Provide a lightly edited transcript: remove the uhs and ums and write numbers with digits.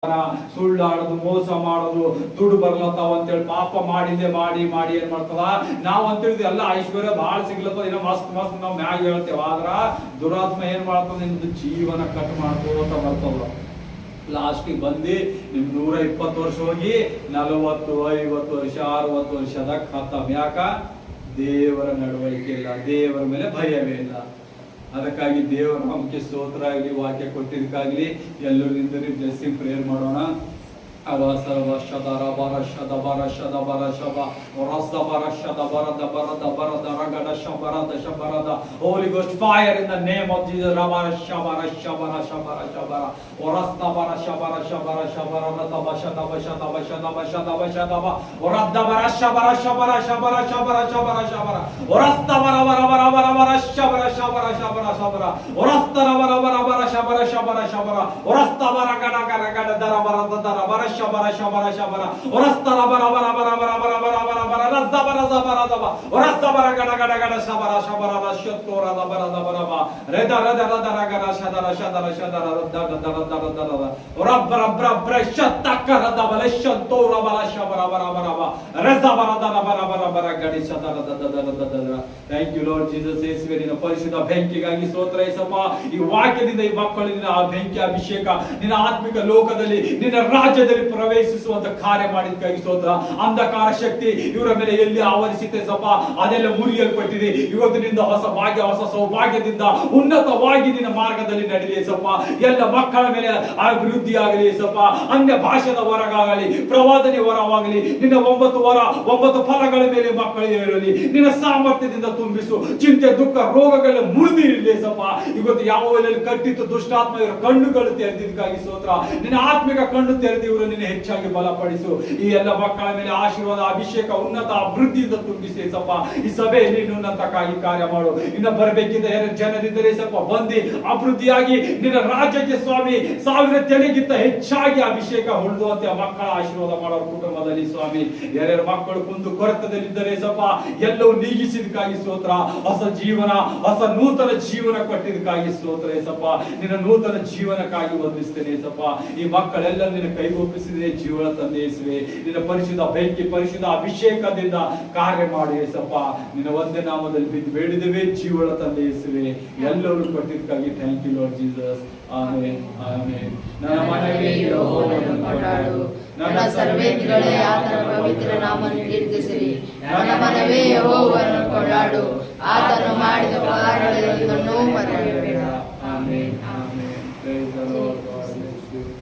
ಸುಳ್ಳಾಡೋದು, ಮೋಸ ಮಾಡೋದು, ದುಡ್ಡು ಬರ್ಲತ್ತಾವ ಅಂತೇಳಿ ಪಾಪ ಮಾಡಿದೆ ಮಾಡಿ ಮಾಡಿ ಏನ್ ಮಾಡ್ತದ ನಾವ್ ಅಂತ ಹೇಳಿದ್ವಿ ಎಲ್ಲ ಐಶ್ವರ್ಯ ಬಹಳ ಸಿಗ್ಲತ್ತದ ಇನ್ನ ಮಸ್ತ್ ಮಸ್ತ್ ನಾವ್ ಮ್ಯಾಗ ಹೇಳ್ತೇವ. ಆದ್ರ ದುರಾತ್ಮ ಏನ್ ಮಾಡ್ತದ ನಿಮ್ದು ಜೀವನ ಕಟ್ ಮಾಡ್ಕೋತ ಬರ್ತದ. ಲಾಸ್ಟಿಗೆ ಬಂದು ನಿಮ್ 120 ವರ್ಷ ಹೋಗಿ 40, 50 ವರ್ಷ 60 ವರ್ಷದ ಖತಮ್. ಯಾಕ? ದೇವರ ನಡವಳಿಕೆ ಇಲ್ಲ, ದೇವರ ಮೇಲೆ ಭಯವೇ ಇಲ್ಲ. ಅದಕ್ಕಾಗಿ ದೇವರ ನಮಗೆ ಸ್ತೋತ್ರ ಆಗಲಿ, ವಾಕ್ಯ ಕೊಟ್ಟಿದ್ದಕ್ಕಾಗ್ಲಿ ಎಲ್ಲರೂ ನಿಂತರಿ ಬ್ಲೆಸ್ಸಿಂಗ್ ಪ್ರೇಯರ್ ಮಾಡೋಣ. Holy Ghost fire in the name of Jesus. Shabara shabara shabara orastara bara bara bara bara bara bara bara bara razdabara zabara zaba orastara gada gada gada shabara shabara bashotora zabara zabara ba reda reda reda gada shadara shadara shadara rada rada rada rada rabbra rabbra shatakara dabala shantora bara shabara bara bara ba rezabara dara bara bara bara gadi shadara rada rada rada. Thank you Lord Jesus. ಯೇಸುವಿನ ಪರಿಶುದ್ಧ ಬೆಂಕಿಗಾಗಿ ಸ್ತೋತ್ರ ಯೇಸಪ್ಪ. ಈ ವಾಕ್ಯದಿಂದ ಈ ಮಕ್ಕಳಿನ ಆ ಬೆಂಕಿ ಅಭಿಷೇಕ ನಿನ್ನ ಆತ್ಮಿಕ ಲೋಕದಲ್ಲಿ ನಿನ್ನ ರಾಜ್ಯದಲ್ಲಿ ಪ್ರವೇಶಿಸುವಂತ ಕಾರ್ಯ ಮಾಡಿದಕ್ಕಾಗಿ ಸ್ತೋತ್ರ. ಅಂಧಕಾರ ಶಕ್ತಿ ಇವರ ಮೇಲೆ ಎಲ್ಲಿ ಆವರಿಸಿತೆ ಸಪ್ಪ ಅದೆಲ್ಲ ಮುರಿಯಲ್ಪಟ್ಟಿದೆ. ಇವತ್ತಿನಿಂದ ಹೊಸ ಭಾಗ್ಯ, ಹೊಸ ಸೌಭಾಗ್ಯದಿಂದ ಉನ್ನತವಾಗಿ ನಿನ್ನ ಮಾರ್ಗದಲ್ಲಿ ನಡೆಯಲಿ ಸಪ್ಪ. ಎಲ್ಲ ಮಕ್ಕಳ ಮೇಲೆ ಅಭಿವೃದ್ಧಿ ಆಗಲಿ ಸಪ್ಪ. ಅನ್ಯ ಭಾಷೆದ ವರಗಾಗಲಿ, ಪ್ರವಾದನೆ ವರವಾಗಲಿ, ನಿನ್ನ 9 ವರ 9 ಫಲಗಳ ಮೇಲೆ ಮಕ್ಕಳಿಗೆ ಇರಲಿ. ನಿನ್ನ ಸಾಮರ್ಥ್ಯದಿಂದ ತುಂಬಿಸು. ಚಿಂತೆ, ದುಃಖ, ರೋಗಗಳ ಮುರಿದಿರಲಿ ಸಪ್ಪ. ಇವತ್ತು ಯಾವ ಕಟ್ಟಿತ್ತು ದುಷ್ಟಾತ್ಮ ಇವರ ಕಣ್ಣುಗಳು ತೆರೆದಿದ್ದಕ್ಕಾಗಿ ಸ್ತೋತ್ರ. ನಿನ್ನ ಆತ್ಮಿಕ ಕಣ್ಣು ತೆರೆದು ಇವರು ನಿನ್ನ ಹೆಚ್ಚಾಗಿ ಬಲಪಡಿಸು. ಈ ಎಲ್ಲ ಮಕ್ಕಳ ಮೇಲೆ ಆಶೀರ್ವಾದ, ಅಭಿಷೇಕ, ಉನ್ನತ ಅಭಿವೃದ್ಧಿಯಿಂದ ತುಂಬಿಸಿ ಸಪ್ಪ. ಈ ಸಭೆಯಲ್ಲಿ ಉನ್ನತಕ್ಕಾಗಿ ಕಾರ್ಯ ಮಾಡು. ಇನ್ನ ಬರಬೇಕಿದ್ದ ಜನರಿದ್ದರೆ ಸ್ವಲ್ಪ ಬಂದಿ ಅಭಿವೃದ್ಧಿಯಾಗಿ ನಿನ್ನ ರಾಜ್ಯಕ್ಕೆ ಸ್ವಾಮಿ 1000 ತೆನೆಗಿಂತ ಹೆಚ್ಚಾಗಿ ಅಭಿಷೇಕ ಹೊಂದುವಂತೆ ಮಕ್ಕಳ ಆಶೀರ್ವಾದ ಮಾಡೋರ ಕುಟುಂಬದಲ್ಲಿ ಸ್ವಾಮಿ. ಯಾರ್ಯಾರ ಮಕ್ಕಳು ಕುಂದು ಕೊರತದಲ್ಲಿದ್ದರೆ ಸಪ್ಪ ಎಲ್ಲವೂ ನೀಗಿಸಿದಕ್ಕಾಗಿ ಸ್ತೋತ್ರ. ಹೊಸ ಜೀವನ, ಹೊಸ ನೂತನ ಜೀವನ ಕೊಟ್ಟಿದ್ದಕ್ಕಾಗಿ ಸ್ತೋತ್ರ ಸಪ್ಪ. ನಿನ್ನ ನೂತನ ಜೀವನಕ್ಕಾಗಿ ವಂದಿಸ್ತೇನೆ ಸಪ್ಪ. ಈ ಮಕ್ಕಳೆಲ್ಲ ನಿನ್ನ ಕೈಗೊಪ್ಪಿಸಿದ್ರೆ ಜೀವನ ತಂದೆಯಿಸುವೆ. ನಿನ್ನ ಪರಿಶುದ್ಧ ಬೆಂಕಿ, ಪರಿಶುದ್ಧ ಅಭಿಷೇಕದಿಂದ ಕಾರ್ಯ ಮಾಡಿ ಸಪ್ಪ. ನಿನ್ನ ಒಂದೇ ನಾಮದಲ್ಲಿ ಬಿದ್ದು ಬೇಡಿದ್ದೇವೆ, ಜೀವನ ತಂದೆಯಿಸುವೆ. ಎಲ್ಲರೂ ಕೊಟ್ಟಿದ್ದಕ್ಕಾಗಿ thank you Lord Jesus. Amen amen. ನನ್ನ ಮನವೇ ಯೆಹೋವನನ್ನು ಕೊಂಡಾಡು, ನನ್ನ ಸರ್ವೇಂದ್ರಿಗಳೇ ಆತನ ಪವಿತ್ರ ನಾಮವನ್ನು ಕೀರ್ತಿಸಿರಿ. ನನ್ನ ಮನವೇ ಯೆಹೋವನನ್ನು ಕೊಂಡಾಡು, ಆತನು ಮಾಡಿದ ಕಾರ್ಯಗಳನ್ನು ಮರೆಯಬೇಡ.